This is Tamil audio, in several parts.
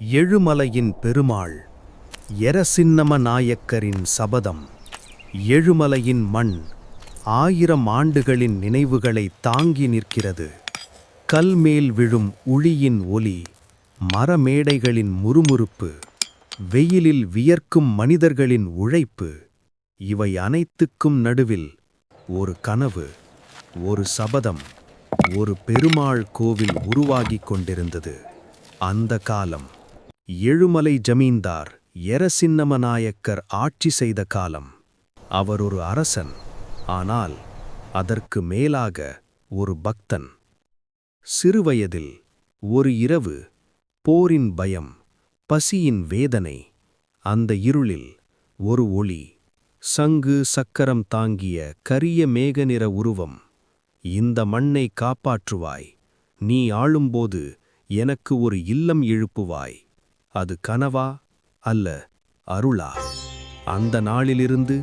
எழுமலையின் பெருமாள் எரசின்னம நாயக்கரின் சபதம். எழுமலையின் மண் 1000 ஆண்டுகளின் நினைவுகளை தாங்கி நிற்கிறது. கல்மேல் விழும் உளியின் ஒலி, மரமேடைகளின் முறுமுறுப்பு, வெயிலில் வியர்க்கும் மனிதர்களின் உழைப்பு, இவை அனைத்துக்கும் நடுவில் ஒரு கனவு, ஒரு சபதம், ஒரு பெருமாள் கோவில் உருவாகிக் கொண்டிருந்தது. அந்த காலம் எழுமலை ஜமீன்தார் எரசின்னம நாயக்கர் ஆட்சி செய்த காலம். அவர் ஒரு அரசன், ஆனால் அதற்கு மேலாக ஒரு பக்தன். சிறுவயதில் ஒரு இரவு, போரின் பயம், பசியின் வேதனை, அந்த இருளில் ஒரு ஒளி, சங்கு சக்கரம் தாங்கிய கரிய மேகநிற உருவம். இந்த மண்ணை காப்பாற்றுவாய், நீ ஆளும்போது எனக்கு ஒரு இல்லம் எழுப்புவாய். அது கனவா அல்ல அருளா? அந்த நாளிலிருந்து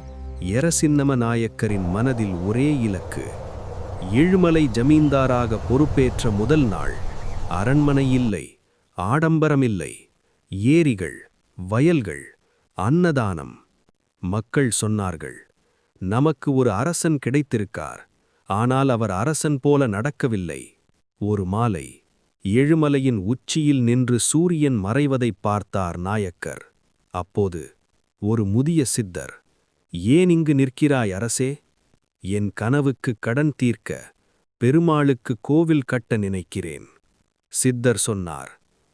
எரசின்னம நாயக்கரின் மனதில் ஒரே இலக்கு. எழுமலை ஜமீன்தாராக பொறுப்பேற்ற முதல் நாள், அரண்மனை இல்லை, ஆடம்பரமில்லை, ஏரிகள், வயல்கள், அன்னதானம். மக்கள் சொன்னார்கள், நமக்கு ஒரு அரசன் கிடைத்திருக்கார், ஆனால் அவர் அரசன் போல நடக்கவில்லை. ஒரு மாலை, எழுமலையின் உச்சியில் நின்று சூரியன் மறைவதைப் பார்த்தார் நாயக்கர். அப்போது ஒரு முதிய சித்தர், ஏன் இங்கு நிற்கிறாய் அரசே? என் கனவுக்கு கடன் தீர்க்க பெருமாளுக்கு கோவில் கட்ட நினைக்கிறேன். சித்தர் சொன்னார்,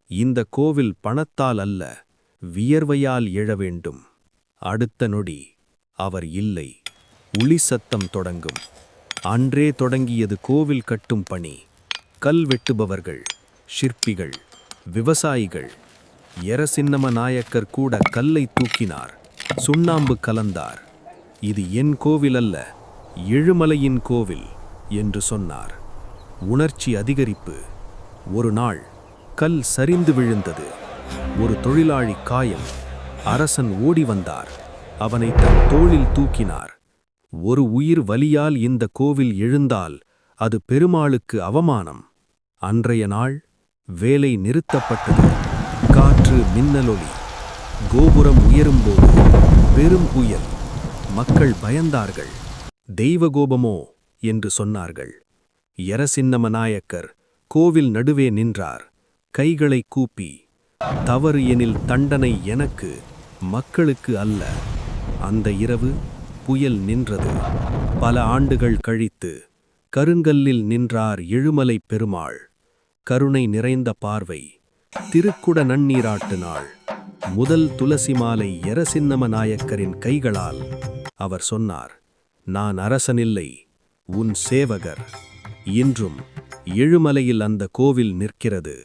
இந்த கோவில் பணத்தால் அல்ல, வியர்வையால் எழ வேண்டும். அடுத்த நொடி அவர் இல்லை. உளி சத்தம் தொடங்கும். அன்றே தொடங்கியது கோவில் கட்டும் பணி. கல் வெட்டுபவர்கள், சிற்பிகள், விவசாயிகள். எரசின்னம நாயக்கர் கூட கல்லை தூக்கினார், சுண்ணாம்பு கலந்தார். இது என் கோவில் அல்ல, எழுமலையின் கோவில் என்று சொன்னார். உணர்ச்சி அதிகரிப்பு. ஒரு நாள் கல் சரிந்து விழுந்தது. ஒரு தொழிலாளி காயம். அரசன் ஓடி வந்தார், அவனை தன் தோளில் தூக்கினார். ஒரு உயிர் வலியால் இந்த கோவில் எழுந்தால் அது பெருமாளுக்கு அவமானம். அன்றைய நாள் வேலை நிறுத்தப்பட்டது. காற்று மின்னலொளி. கோபுரம் உயரும்போது பெரும் புயல். மக்கள் பயந்தார்கள். தெய்வகோபமோ என்று சொன்னார்கள். எரசின்னம நாயக்கர் கோவில் நடுவே நின்றார், கைகளை கூப்பி, தவறு எனில் தண்டனை எனக்கு, மக்களுக்கு அல்ல. அந்த இரவு புயல் நின்றது. பல ஆண்டுகள் கழித்து கருங்கல்லில் நின்றார் எழுமலை பெருமாள். கருணை நிறைந்த பார்வை. திருக்குட நன்னீராட்டு நாள். முதல் துளசி மாலை எரசின்னம நாயக்கரின் கைகளால். அவர் சொன்னார், நான் அரசனில்லை, உன் சேவகர். இன்றும் எழுமலையில் அந்த கோவில் நிற்கிறது.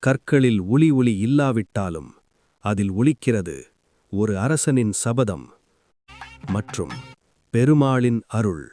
கற்களில் ஒளி இல்லாவிட்டாலும் அதில் ஒலிக்கிறது ஒரு அரசனின் சபதம் மற்றும் பெருமாளின் அருள்.